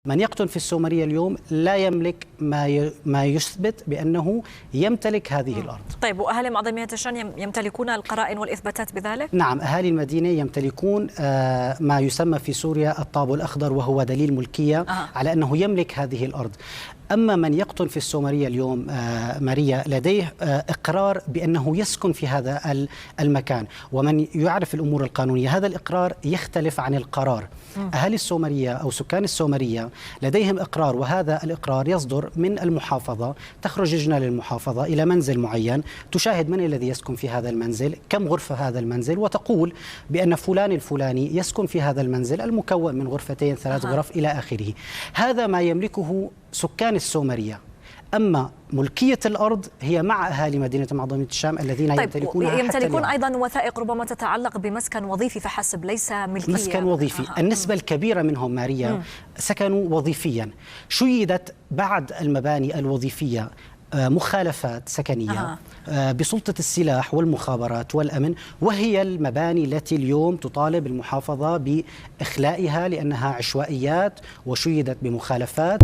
من يقطن في السومرية اليوم لا يملك ما يثبت بأنه يمتلك هذه الأرض. طيب، وأهالي معظمية الشان يمتلكون القرائن والإثباتات بذلك؟ نعم، أهالي المدينة يمتلكون ما يسمى في سوريا الطابو الأخضر، وهو دليل ملكية على أنه يملك هذه الأرض. أما من يقطن في السومرية اليوم ماريا لديه إقرار بأنه يسكن في هذا المكان، ومن يعرف الأمور القانونية هذا الإقرار يختلف عن القرار. أهالي السومرية أو سكان السومرية لديهم إقرار، وهذا الإقرار يصدر من المحافظة. تخرج لجنة للمحافظة إلى منزل معين، تشاهد من الذي يسكن في هذا المنزل، كم غرفة هذا المنزل، وتقول بأن فلان الفلاني يسكن في هذا المنزل المكون من غرفتين 3 غرف إلى آخره. هذا ما يملكه سكان السومرية. أما ملكية الأرض هي مع أهالي مدينة معظمية الشام الذين يمتلكونها. يمتلكون أيضا وثائق ربما تتعلق بمسكن وظيفي فحسب، ليس ملكية. مسكن وظيفي. النسبة الكبيرة منهم ماريا سكنوا وظيفيا. شيدت بعد المباني الوظيفية مخالفات سكنية بسلطة السلاح والمخابرات والأمن، وهي المباني التي اليوم تطالب المحافظة بإخلائها لأنها عشوائيات وشيدت بمخالفات.